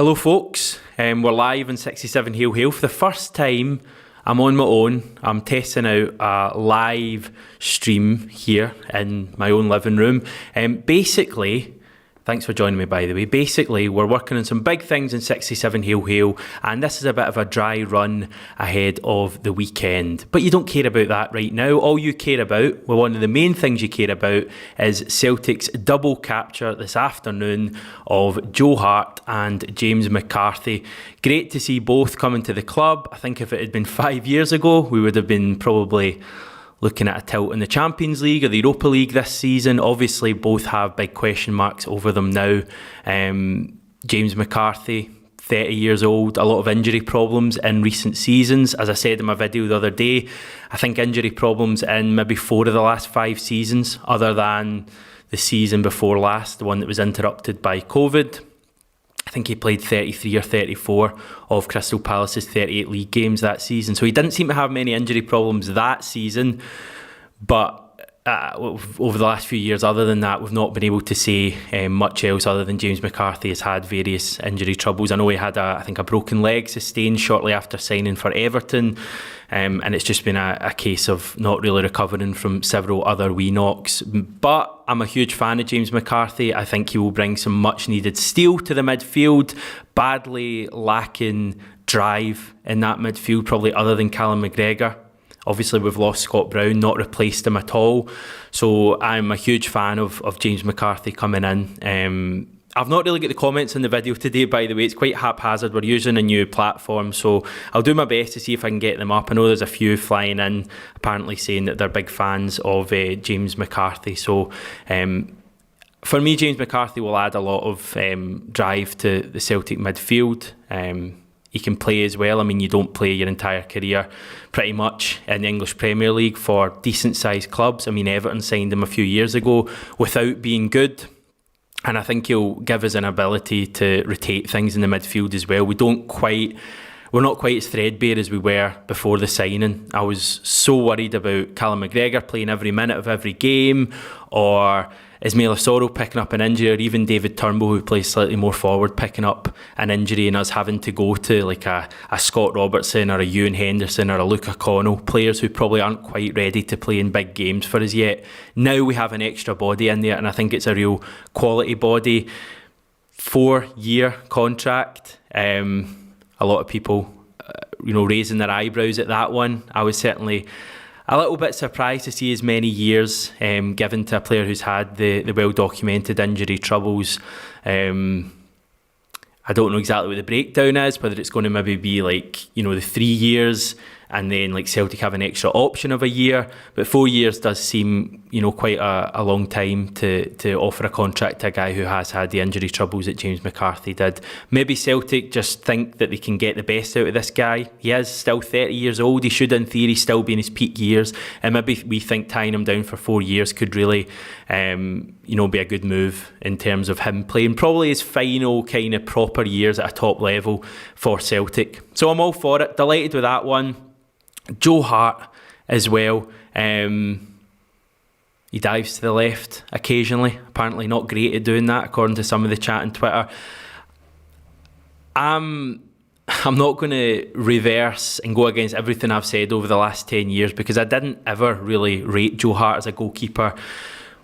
Hello folks, we're live in 67 Hail Hail. For the first time, I'm on my own. I'm testing out a live stream here in my own living room. Basically, thanks for joining me by the way, basically we're working on some big things in 67 Hail Hail, and this is a bit of a dry run ahead of the weekend. But you don't care about that right now. All you care about, well, one of the main things you care about, is Celtic's double capture this afternoon of Joe Hart and James McCarthy. Great to see both coming to the club. I think if it had been 5 years ago, we would have been probably looking at a tilt in the Champions League or the Europa League this season. Obviously, both have big question marks over them now. James McCarthy, 30 years old, a lot of injury problems in recent seasons. As I said in my video the other day, I think injury problems in maybe 4 of the last 5 seasons, other than the season before last, the one that was interrupted by COVID. I think he played 33 or 34 of Crystal Palace's 38 league games that season. So he didn't seem to have many injury problems that season. But over the last few years, other than that, we've not been able to say much else other than James McCarthy has had various injury troubles. I know he had, I think, a broken leg sustained shortly after signing for Everton. And it's just been a case of not really recovering from several other wee knocks. But I'm a huge fan of James McCarthy. I think he will bring some much needed steel to the midfield. Badly lacking drive in that midfield, probably other than Callum McGregor. Obviously, we've lost Scott Brown, not replaced him at all. So I'm a huge fan of James McCarthy coming in. I've not really got the comments in the video today, by the way. It's quite haphazard. We're using a new platform, so I'll do my best to see if I can get them up. I know there's a few flying in, apparently saying that they're big fans of James McCarthy. So for me, James McCarthy will add a lot of drive to the Celtic midfield. He can play as well. I mean, you don't play your entire career pretty much in the English Premier League for decent-sized clubs. I mean, Everton signed him a few years ago without being good. And I think he'll give us an ability to rotate things in the midfield as well. We're not quite as threadbare as we were before the signing. I was so worried about Callum McGregor playing every minute of every game, or Ismaila Soro picking up an injury, or even David Turnbull, who plays slightly more forward, picking up an injury, and us having to go to like a Scott Robertson or a Ewan Henderson or a Luca Connell, players who probably aren't quite ready to play in big games for us yet. Now we have an extra body in there, and I think it's a real quality body. 4-year contract. A lot of people, raising their eyebrows at that one. I was certainly a little bit surprised to see as many years given to a player who's had the well-documented injury troubles. I don't know exactly what the breakdown is, whether it's going to maybe be like, the 3 years and then like Celtic have an extra option of a year. But 4 years does seem, quite a long time to offer a contract to a guy who has had the injury troubles that James McCarthy did. Maybe Celtic just think that they can get the best out of this guy. He is still 30 years old. He should, in theory, still be in his peak years. And maybe we think tying him down for 4 years could really, be a good move in terms of him playing probably his final kind of proper years at a top level for Celtic. So I'm all for it. Delighted with that one. Joe Hart as well. He dives to the left occasionally. Apparently not great at doing that, according to some of the chat on Twitter. I'm not going to reverse and go against everything I've said over the last 10 years, because I didn't ever really rate Joe Hart as a goalkeeper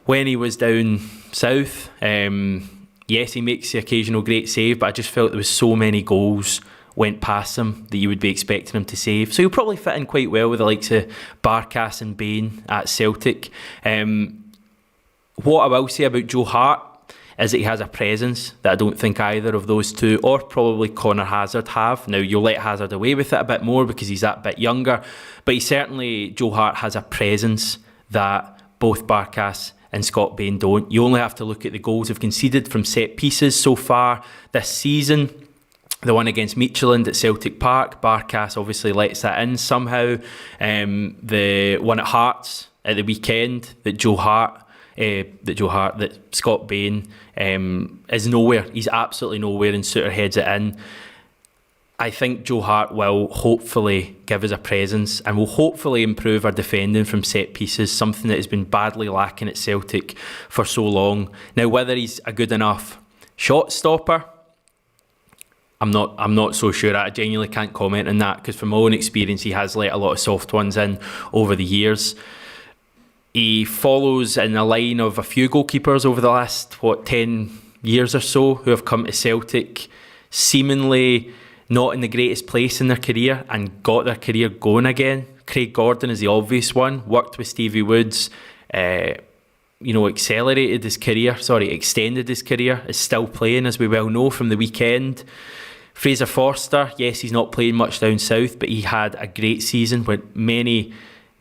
when he was down south. Yes, he makes the occasional great save, but I just felt there was so many goals went past him that you would be expecting him to save. So he'll probably fit in quite well with the likes of Barkas and Bain at Celtic. What I will say about Joe Hart is that he has a presence that I don't think either of those two, or probably Connor Hazard, have. Now, you'll let Hazard away with it a bit more because he's that bit younger, but Joe Hart has a presence that both Barkas and Scott Bain don't. You only have to look at the goals they've conceded from set pieces so far this season. The one against Midtjylland at Celtic Park, Barkas obviously lets that in somehow. The one at Hearts at the weekend that Scott Bain is nowhere. He's absolutely nowhere, and Suter heads it in. I think Joe Hart will hopefully give us a presence and will hopefully improve our defending from set pieces, something that has been badly lacking at Celtic for so long. Now, whether he's a good enough shot stopper, I'm not so sure. I genuinely can't comment on that because from my own experience, he has let a lot of soft ones in over the years. He follows in a line of a few goalkeepers over the last 10 years or so who have come to Celtic, seemingly not in the greatest place in their career and got their career going again. Craig Gordon is the obvious one. Worked with Stevie Woods. Extended his career, is still playing, as we well know from the weekend. Fraser Forster, yes, he's not playing much down south, but he had a great season where many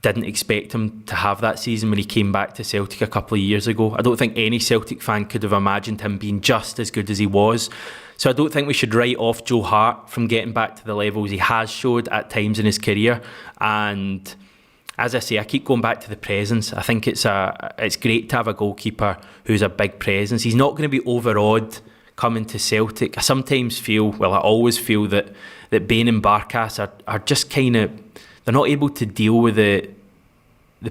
didn't expect him to have that season when he came back to Celtic a couple of years ago. I don't think any Celtic fan could have imagined him being just as good as he was. So I don't think we should write off Joe Hart from getting back to the levels he has showed at times in his career. And as I say, I keep going back to the presence. I think it's great to have a goalkeeper who's a big presence. He's not going to be overawed coming to Celtic. I always feel that Bain and Barkas are just kind of, they're not able to deal with the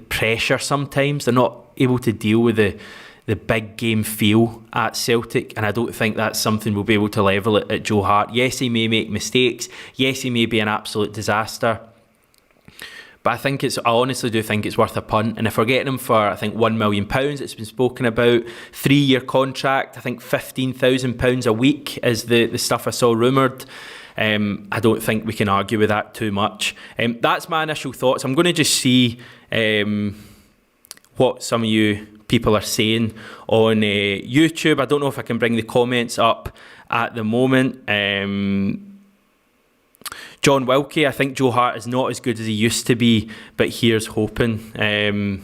pressure sometimes. They're not able to deal with the big game feel at Celtic, and I don't think that's something we'll be able to level at Joe Hart. Yes, he may make mistakes. Yes, he may be an absolute disaster. But I honestly do think it's worth a punt. And if we're getting him for, I think, £1 million, it's been spoken about, 3-year contract, I think £15,000 a week is the stuff I saw rumoured. I don't think we can argue with that too much. That's my initial thoughts. I'm going to just see what some of you people are saying on YouTube. I don't know if I can bring the comments up at the moment. John Wilkie, I think Joe Hart is not as good as he used to be, but here's hoping.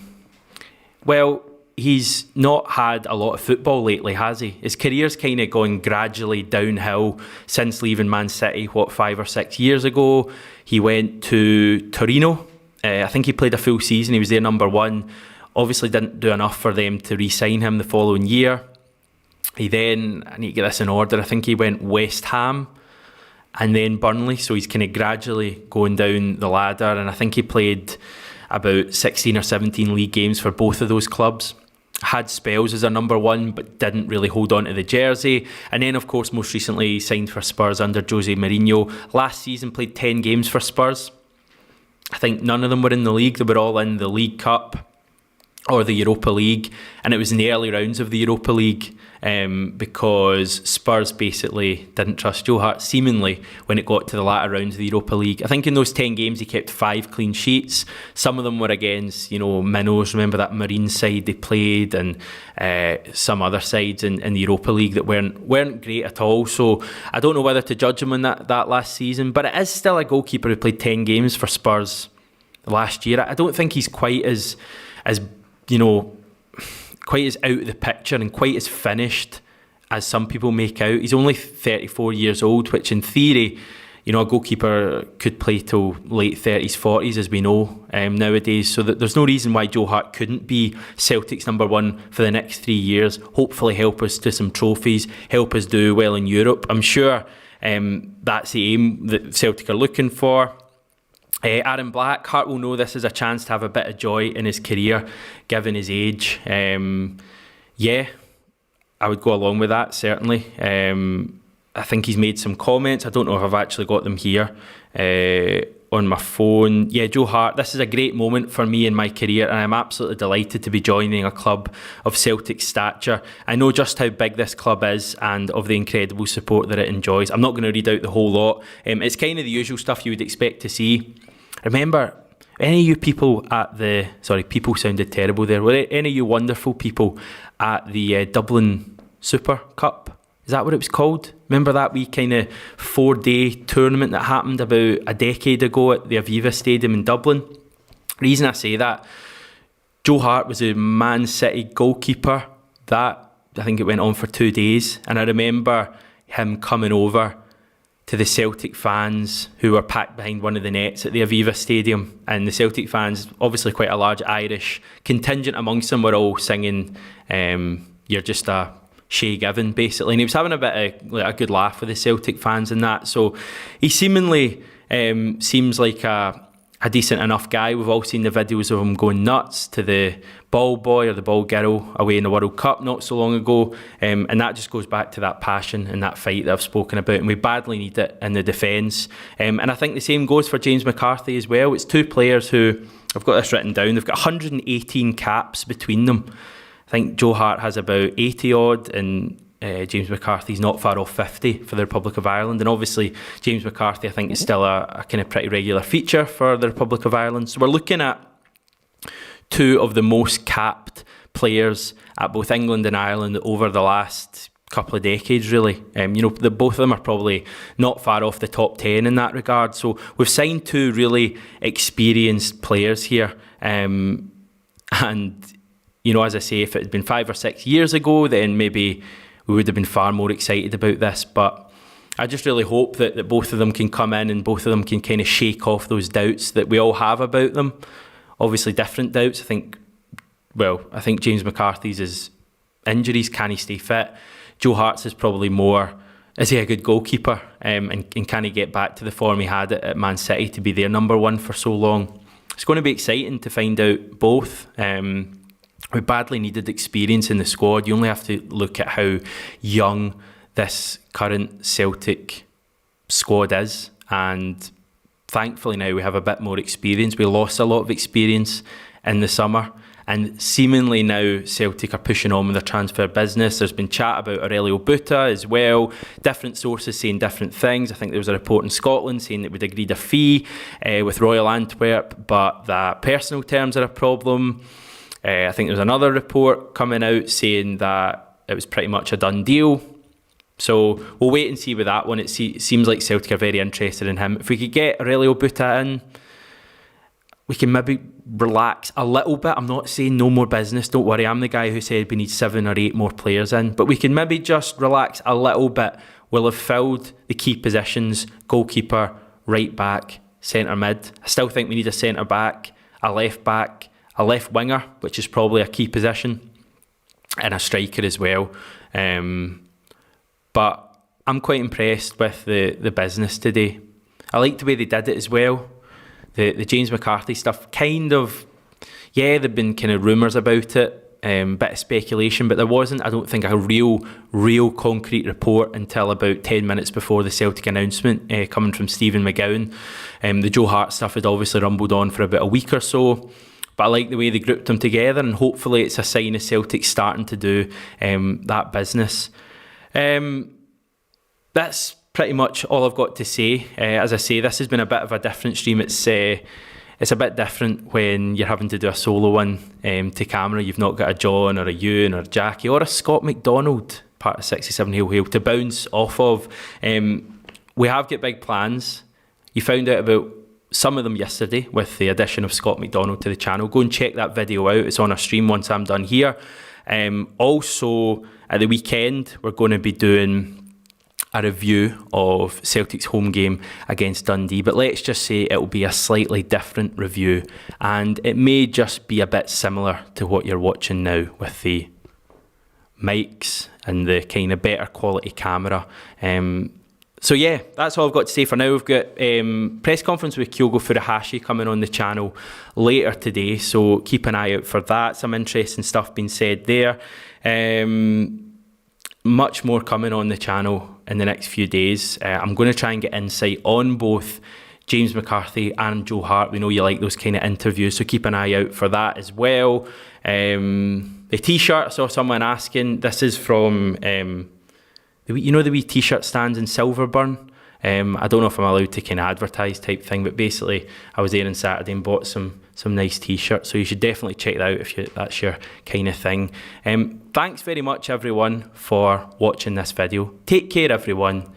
Well, he's not had a lot of football lately, has he? His career's kind of gone gradually downhill since leaving Man City, 5 or 6 years ago. He went to Torino. I think he played a full season. He was their number one. Obviously didn't do enough for them to re-sign him the following year. He then, I need to get this in order, I think he went West Ham and then Burnley, so he's kind of gradually going down the ladder, and I think he played about 16 or 17 league games for both of those clubs. Had spells as a number one, but didn't really hold on to the jersey. And then, of course, most recently signed for Spurs under Jose Mourinho. Last season played 10 games for Spurs. I think none of them were in the league. They were all in the League Cup or the Europa League, and it was in the early rounds of the Europa League because Spurs basically didn't trust Joe Hart, seemingly, when it got to the latter rounds of the Europa League. I think in those 10 games he kept 5 clean sheets. Some of them were against, minnows. Remember that Marine side they played, and some other sides in the Europa League that weren't great at all. So I don't know whether to judge him on that last season, but it is still a goalkeeper who played 10 games for Spurs last year. I don't think he's quite as quite as out of the picture and quite as finished as some people make out. He's only 34 years old, which in theory, a goalkeeper could play till late 30s, 40s, as we know nowadays. So that there's no reason why Joe Hart couldn't be Celtic's number one for the next 3 years. Hopefully help us to some trophies, help us do well in Europe. I'm sure that's the aim that Celtic are looking for. Aaron Black, Hart will know this is a chance to have a bit of joy in his career, given his age. Yeah, I would go along with that, certainly. I think he's made some comments. I don't know if I've actually got them here on my phone. Yeah, Joe Hart, this is a great moment for me in my career, and I'm absolutely delighted to be joining a club of Celtic stature. I know just how big this club is and of the incredible support that it enjoys. I'm not going to read out the whole lot. It's kind of the usual stuff you would expect to see. Remember, any of you people at the... Sorry, people sounded terrible there. Were any of you wonderful people at the Dublin Super Cup? Is that what it was called? Remember that wee kind of 4-day tournament that happened about a decade ago at the Aviva Stadium in Dublin? The reason I say that, Joe Hart was a Man City goalkeeper. That, I think it went on for 2 days. And I remember him coming over to the Celtic fans who were packed behind one of the nets at the Aviva Stadium, and the Celtic fans, obviously quite a large Irish contingent amongst them, were all singing "You're Just a Shay Given," basically, and he was having a bit of a good laugh with the Celtic fans and that. So he seemingly seems like a a decent enough guy. We've all seen the videos of him going nuts to the ball boy or the ball girl away in the World Cup not so long ago, and that just goes back to that passion and that fight that I've spoken about, and we badly need it in the defence. And I think the same goes for James McCarthy as well. It's two players who, I've got this written down, they've got 118 caps between them. I think Joe Hart has about 80 odd, and James McCarthy's not far off 50 for the Republic of Ireland. And obviously James McCarthy, I think, is still a kind of pretty regular feature for the Republic of Ireland. So we're looking at two of the most capped players at both England and Ireland over the last couple of decades, really. Both of them are probably not far off the top 10 in that regard. So we've signed two really experienced players here. And, as I say, if it had been 5 or 6 years ago, then maybe we would have been far more excited about this. But I just really hope that both of them can come in and both of them can kind of shake off those doubts that we all have about them. Obviously different doubts. I think James McCarthy's is injuries. Can he stay fit? Joe Hart's is probably more, is he a good goalkeeper? And can he get back to the form he had at Man City to be their number one for so long? It's going to be exciting to find out both. We badly needed experience in the squad. You only have to look at how young this current Celtic squad is, and thankfully now we have a bit more experience. We lost a lot of experience in the summer, and seemingly now Celtic are pushing on with their transfer business. There's been chat about Aurelio Buta as well. Different sources saying different things. I think there was a report in Scotland saying that we'd agreed a fee with Royal Antwerp, but that personal terms are a problem. I think there was another report coming out saying that it was pretty much a done deal. So we'll wait and see with that one. It seems like Celtic are very interested in him. If we could get Aurelio Buta in, we can maybe relax a little bit. I'm not saying no more business, don't worry. I'm the guy who said we need 7 or 8 more players in. But we can maybe just relax a little bit. We'll have filled the key positions: goalkeeper, right back, centre mid. I still think we need a centre back, a left back, a left winger, which is probably a key position, and a striker as well. But I'm quite impressed with the business today. I like the way they did it as well. The James McCarthy stuff, they've been kind of rumours about it, bit of speculation, but there wasn't, I don't think, a real concrete report until about 10 minutes before the Celtic announcement coming from Stephen McGowan. The Joe Hart stuff had obviously rumbled on for about a week or so. But I like the way they grouped them together, and hopefully it's a sign of Celtic starting to do that business. That's pretty much all I've got to say. As I say, this has been a bit of a different stream. It's a bit different when you're having to do a solo one to camera. You've not got a John or a Ewan or a Jackie or a Scott McDonald, part of 67 Hail Hail, to bounce off of. We have got big plans. You found out about some of them yesterday with the addition of Scott McDonald to the channel. Go and check that video out. It's on our stream once I'm done here. Also, at the weekend, we're going to be doing a review of Celtic's home game against Dundee, but let's just say it will be a slightly different review, and it may just be a bit similar to what you're watching now with the mics and the kind of better quality camera. So yeah, that's all I've got to say for now. We've got press conference with Kyogo Furuhashi coming on the channel later today, so keep an eye out for that. Some interesting stuff being said there. Much more coming on the channel in the next few days. I'm going to try and get insight on both James McCarthy and Joe Hart. We know you like those kind of interviews, so keep an eye out for that as well. The t-shirt, I saw someone asking, this is from... the wee t-shirt stands in Silverburn. I don't know if I'm allowed to kind of advertise type thing, but basically I was there on Saturday and bought some nice t-shirts, so you should definitely check that out if that's your kind of thing. Thanks very much everyone for watching this video. Take care everyone.